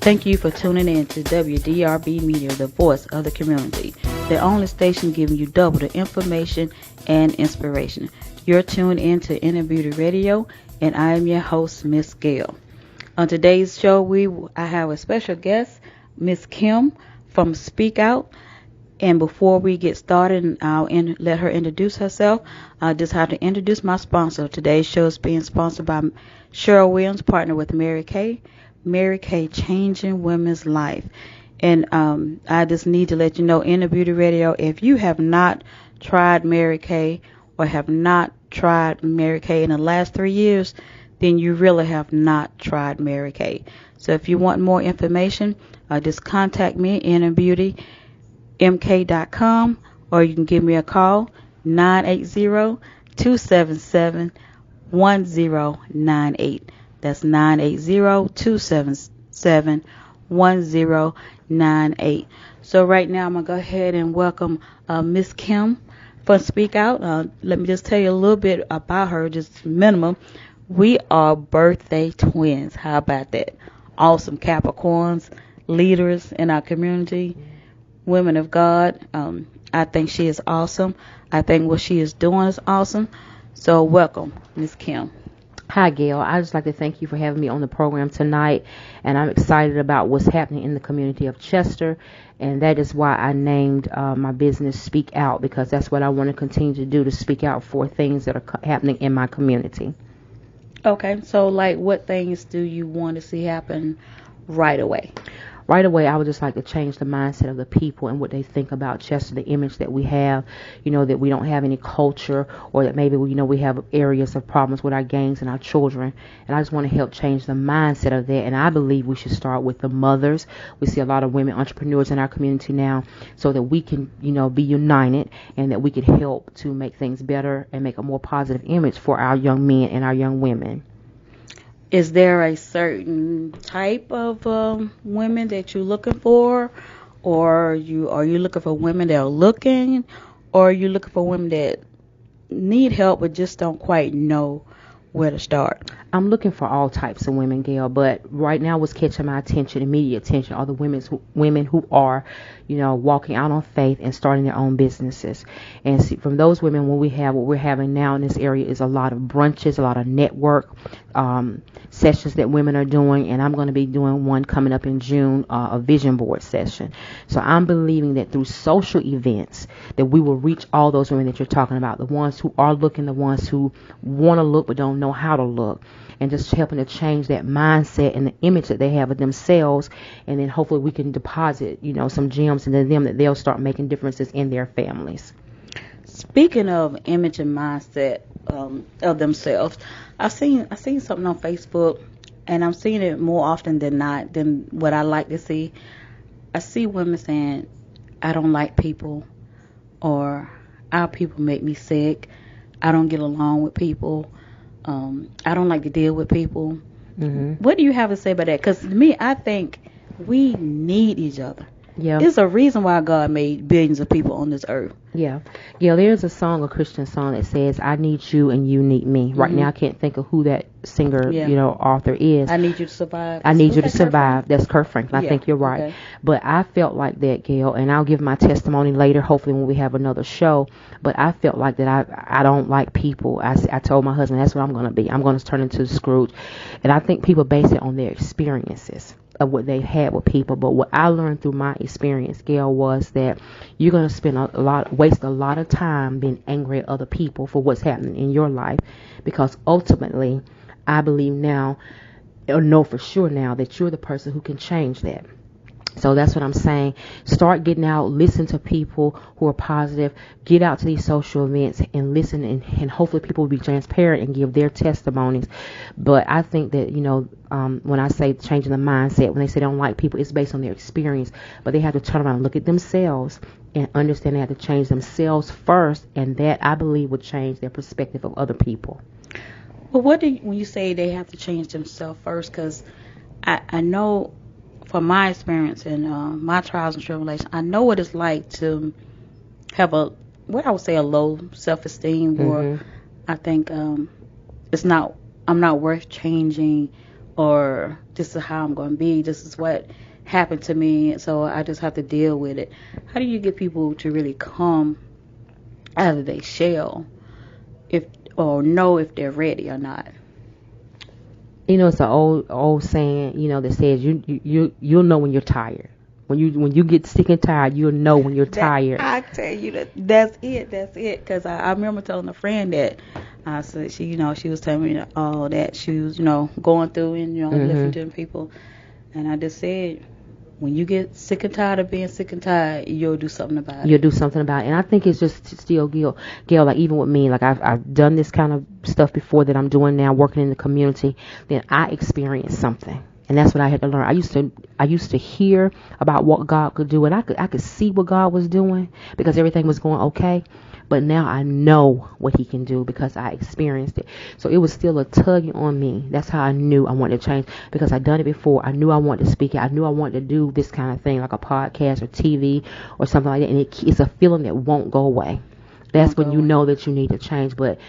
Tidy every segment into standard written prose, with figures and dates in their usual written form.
Thank you for tuning in to WDRB Media, the voice of the community, the only station giving you double the information and inspiration. You're tuned in to Inner Beauty Radio, and I am your host, Miss Gail. On today's show, I have a special guest, Miss Kim from Speak Out. And before we get started, let her introduce herself. I just have to introduce my sponsor. Today's show is being sponsored by Cheryl Williams, partner with Mary Kay. Mary Kay, changing women's life. And I just need to let you know, Inner Beauty Radio, if you have not tried Mary Kay or have not tried Mary Kay in the last 3 years, then you really have not tried Mary Kay. So if you want more information, just contact me, innerbeautymk.com, or you can give me a call, 980-277-1098. That's 980-277-1098. So right now I'm going to go ahead and welcome Miss Kim from Speak Out. Let me just tell you a little bit about her, just minimum. We are birthday twins. How about that? Awesome Capricorns, leaders in our community, women of God. I think she is awesome. I think what she is doing is awesome. So welcome, Miss Kim. Hi, Gail. I'd just like to thank you for having me on the program tonight, and I'm excited about what's happening in the community of Chester, and that is why I named my business Speak Out, because that's what I want to continue to do, to speak out for things that are happening in my community. Okay, so like what things do you want to see happen right away? Right away, I would just like to change the mindset of the people and what they think about Chester, the image that we have, that we don't have any culture, or that maybe, we have areas of problems with our gangs and our children. And I just want to help change the mindset of that. And I believe we should start with the mothers. We see a lot of women entrepreneurs in our community now, so that we can, be united, and that we can help to make things better and make a more positive image for our young men and our young women. Is there a certain type of women that you're looking for, or are you looking for women that are looking, or are you looking for women that need help but just don't quite know where to start? I'm looking for all types of women, Gail, but right now what's catching my attention, immediate attention, are the women who are, walking out on faith and starting their own businesses. And see, from those women, what we're having now in this area is a lot of brunches, a lot of network sessions that women are doing, and I'm going to be doing one coming up in June, a vision board session. So I'm believing that through social events that we will reach all those women that you're talking about, the ones who are looking, the ones who want to look but don't know how to look, and just helping to change that mindset and the image that they have of themselves, and then hopefully we can deposit, some gems into them that they'll start making differences in their families. Speaking of image and mindset of themselves, I seen something on Facebook, and I'm seeing it more often than not than what I like to see. I see women saying, "I don't like people," or "Our people make me sick. I don't get along with people. I don't like to deal with people." Mm-hmm. What do you have to say about that? Because to me, I think we need each other. Yeah. There's a reason why God made billions of people on this earth. Yeah. There's a Christian song that says, "I need you and you need me." Right now I can't think of who that singer, author is. I need you to survive. I need you to survive. That's Kirk Franklin. I think you're right. Okay. But I felt like that, Gail, and I'll give my testimony later, hopefully when we have another show. But I felt like that I don't like people. I told my husband, that's what I'm going to be. I'm going to turn into Scrooge. And I think people base it on their experiences of what they've had with people. But what I learned through my experience, Gail, was that you're going to spend waste a lot of time being angry at other people for what's happening in your life, because ultimately I believe now, or know for sure now, that you're the person who can change that. So that's what I'm saying. Start getting out, listen to people who are positive, get out to these social events and listen, and hopefully people will be transparent and give their testimonies. But I think that, when I say changing the mindset, when they say they don't like people, it's based on their experience. But they have to turn around and look at themselves and understand they have to change themselves first, and that, I believe, will change their perspective of other people. Well, when you say they have to change themselves first, because I know from my experience and my trials and tribulations, I know what it's like to have a low self-esteem, or I think I'm not worth changing, or this is how I'm going to be. This is what happened to me, so I just have to deal with it. How do you get people to really come out of their shell, or know if they're ready or not? It's an old saying, that says you'll know when you're tired. When you get sick and tired, you'll know when you're tired. I tell you that's it. Because I remember telling a friend that I said she was telling me all that she was going through and listening to people, and I just said, when you get sick and tired of being sick and tired, you'll do something about it. You'll do something about it. And I think it's just still, Gail, like even with me, like I've done this kind of stuff before that I'm doing now, working in the community, then I experienced something. And that's what I had to learn. I used to hear about what God could do, and I could see what God was doing because everything was going okay. But now I know what he can do because I experienced it. So it was still a tugging on me. That's how I knew I wanted to change, because I'd done it before. I knew I wanted to speak it. I knew I wanted to do this kind of thing, like a podcast or TV or something like that. And it's a feeling that won't go away. That's when you know that you need to change. But,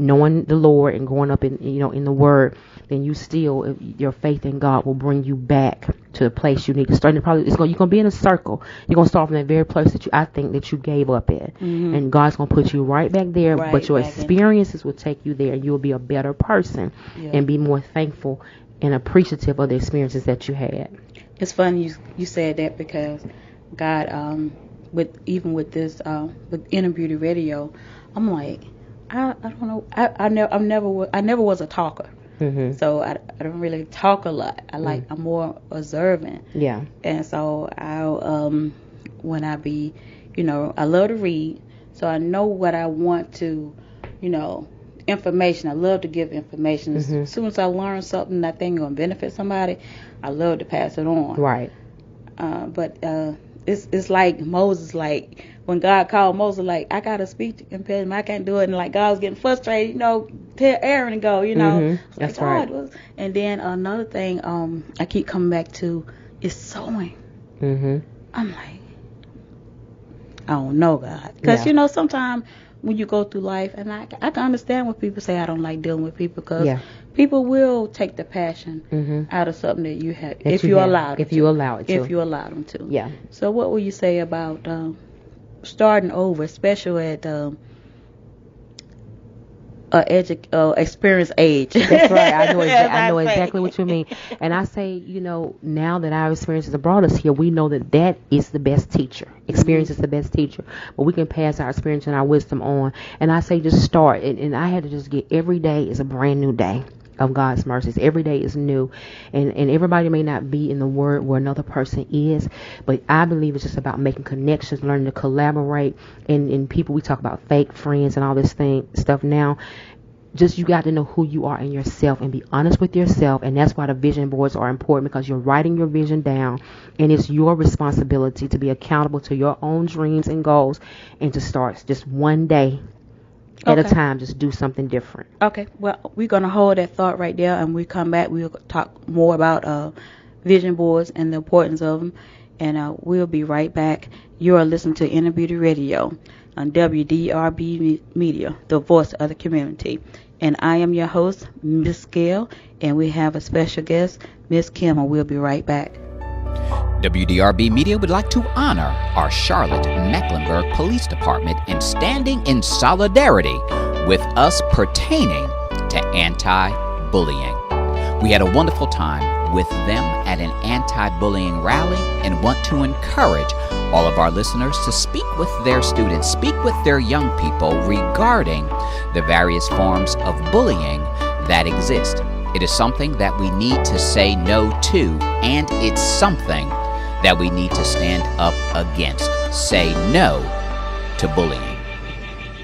knowing the Lord and growing up in the Word, then you still, your faith in God will bring you back to the place you need to start. And you're going to be in a circle. You're going to start from that very place that I think that you gave up at. Mm-hmm. And God's going to put you right back there, but your experiences will take you there, and you'll be a better person and be more thankful and appreciative of the experiences that you had. It's funny you said that, because God, with this, with Inner Beauty Radio, I'm like, I don't know. I never was a talker. Mm-hmm. So I don't really talk a lot. I'm more observant. Yeah. And so when I be, I love to read. So I know what I want to, information. I love to give information. Mm-hmm. As soon as I learn something that I think going to benefit somebody, I love to pass it on. Right. But it's like Moses, like when God called Moses, like, I gotta speak to him, I can't do it, and like God was getting frustrated, tell Aaron to go, Mm-hmm. That's like, right. And then another thing, I keep coming back to is sewing. Mm-hmm. I'm like, I don't know, God, because sometimes when you go through life, and I can understand when people say I don't like dealing with people, because people will take the passion out of something that you have, if you allow them to. If you allow them to. Yeah. So what would you say about starting over, especially at experience age? That's right. I know exactly what you mean. And I say, now that our experiences have brought us here, we know that is the best teacher. Experience is the best teacher. But we can pass our experience and our wisdom on. And I say just start. And I had to just get, every day is a brand new day of God's mercies. Every day is new. And everybody may not be in the Word where another person is, but I believe it's just about making connections, learning to collaborate. And people, we talk about fake friends and all this stuff now. Just, you got to know who you are in yourself and be honest with yourself. And that's why the vision boards are important, because you're writing your vision down, and it's your responsibility to be accountable to your own dreams and goals, and to start just one day at a time, just do something different. Okay, well, we're going to hold that thought right there, and we come back, we'll talk more about vision boards and the importance of them, and we'll be right back. You are listening to Inner Beauty Radio on WDRB Media, the voice of the community. And I am your host, Miss Gail, and we have a special guest, Miss Kim, and we'll be right back. WDRB Media would like to honor our Charlotte-Mecklenburg Police Department in standing in solidarity with us pertaining to anti-bullying. We had a wonderful time with them at an anti-bullying rally and want to encourage all of our listeners to speak with their students, speak with their young people regarding the various forms of bullying that exist. It is something that we need to say no to, and it's something that we need to stand up against. Say no to bullying.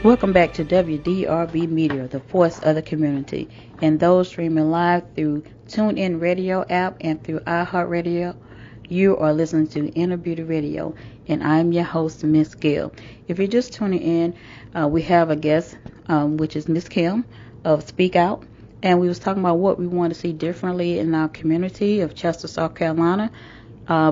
Welcome back to WDRB Media, the voice of the community, and those streaming live through TuneIn Radio app and through iHeartRadio. You are listening to Inner Beauty Radio, and I'm your host, Miss Gail. If you're just tuning in, we have a guest, which is Miss Kim of Speak Out, and we was talking about what we want to see differently in our community of Chester, South Carolina.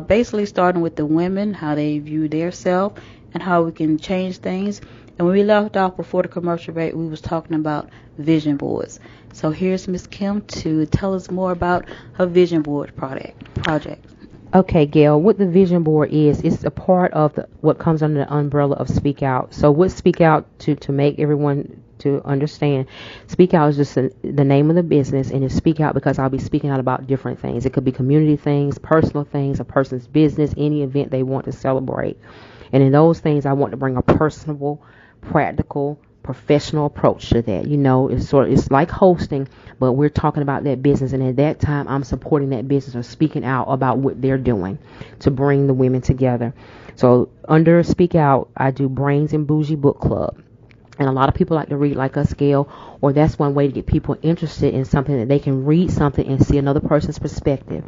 Basically starting with the women, how they view their self, and how we can change things. And when we left off before the commercial break, we was talking about vision boards. So here's Miss Kim to tell us more about her vision board project. Okay, Gail, what the vision board is, it's a part of what comes under the umbrella of Speak Out. So what Speak Out, to make everyone to understand, Speak Out is just the name of the business, and it's Speak Out because I'll be speaking out about different things. It could be community things, personal things, a person's business, any event they want to celebrate. And in those things, I want to bring a personable, practical, professional approach to that. It's like hosting, but we're talking about that business, and at that time I'm supporting that business or speaking out about what they're doing to bring the women together. So under Speak Out, I do Brains and Bougie Book Club. And a lot of people like to read like us, Gail, or that's one way to get people interested in something, that they can read something and see another person's perspective.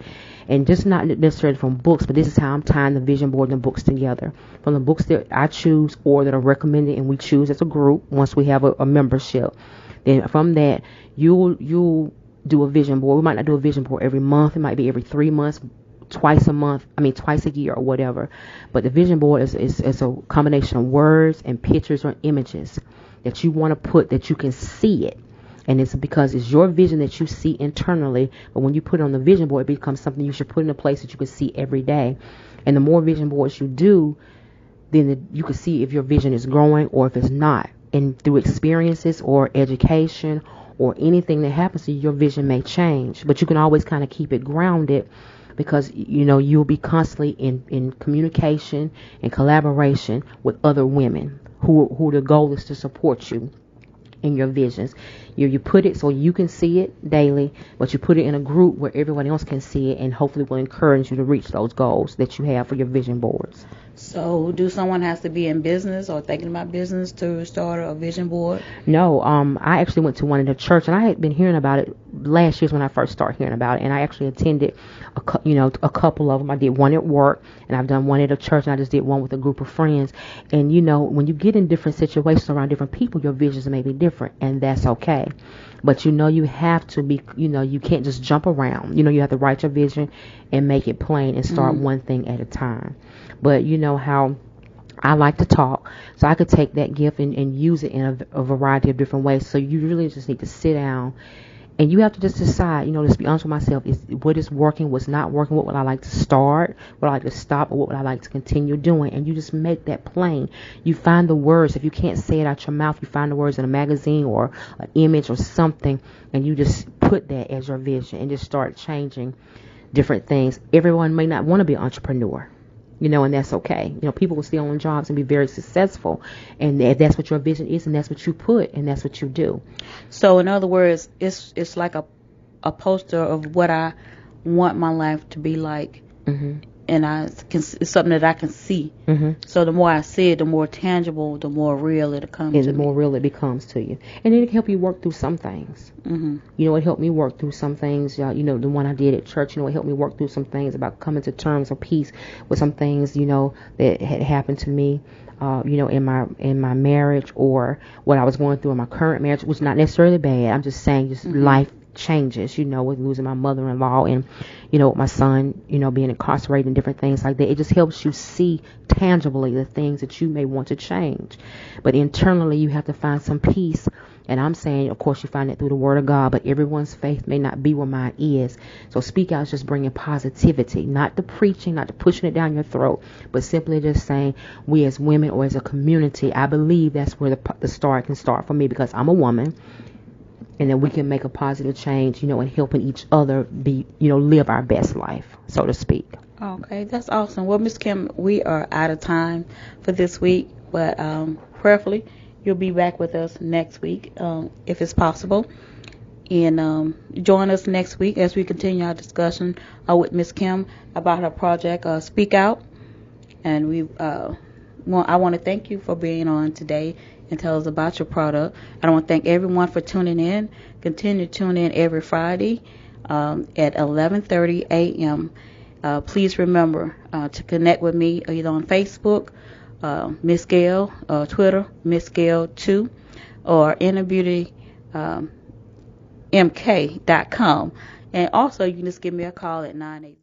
And just not necessarily from books, but this is how I'm tying the vision board and the books together. From the books that I choose or that are recommended, and we choose as a group once we have a membership. Then from that, you'll do a vision board. We might not do a vision board every month. It might be every 3 months, twice a year or whatever. But the vision board is a combination of words and pictures or images that you want to put, that you can see it. And it's because it's your vision that you see internally. But when you put it on the vision board, it becomes something you should put in a place that you can see every day. And the more vision boards you do, then you can see if your vision is growing or if it's not. And through experiences or education or anything that happens to you, your vision may change. But you can always kind of keep it grounded, because you'll be constantly in communication and collaboration with other women who the goal is to support you in your visions. You put it so you can see it daily, but you put it in a group where everyone else can see it, and hopefully will encourage you to reach those goals that you have for your vision boards. So do someone have to be in business or thinking about business to start a vision board? No, I actually went to one in the church, and I had been hearing about it last year when I first started hearing about it, and I actually attended a couple of them. I did one at work, and I've done one at a church, and I just did one with a group of friends. And when you get in different situations around different people, your visions may be different, and that's okay. But you have to be, you can't just jump around. You have to write your vision and make it plain and start one thing at a time. But you know how I like to talk, so I could take that gift and use it in a variety of different ways. So you really just need to sit down, and you have to just decide, just be honest with myself, is what is working, what's not working, what would I like to start, what would I like to stop, or what would I like to continue doing. And you just make that plain. You find the words. If you can't say it out your mouth, you find the words in a magazine or an image or something, and you just put that as your vision and just start changing different things. Everyone may not want to be an entrepreneur, and that's okay. People will still on jobs and be very successful, and that's what your vision is, and that's what you put, and that's what you do. So in other words, it's like a poster of what I want my life to be like, and it's something that I can see. So the more I see it, the more tangible, the more real it becomes to me. And the more real it becomes to you. And it can help you work through some things. It helped me work through some things. The one I did at church, it helped me work through some things about coming to terms or peace with some things, that had happened to me, in my marriage, or what I was going through in my current marriage, which is not necessarily bad. I'm just saying, just life changes, with losing my mother-in-law and, my son, being incarcerated and different things like that. It just helps you see tangibly the things that you may want to change. But internally, you have to find some peace. And I'm saying, of course, you find it through the Word of God, but everyone's faith may not be where mine is. So Speak Out is just bringing positivity, not the preaching, not the pushing it down your throat, but simply just saying, we as women or as a community, I believe that's where the start can start for me, because I'm a woman. And then we can make a positive change, and helping each other be, live our best life, so to speak. Okay, that's awesome. Well, Ms. Kim, we are out of time for this week, but prayerfully, you'll be back with us next week, if it's possible. And join us next week as we continue our discussion with Ms. Kim about her project, Speak Out. And I want to thank you for being on today and tell us about your product. I want to thank everyone for tuning in. Continue to tune in every Friday at 11:30 a.m. Please remember to connect with me either on Facebook, Miss Gail, Twitter, Miss Gail 2, or innerbeautymk.com. And also, you can just give me a call at 980.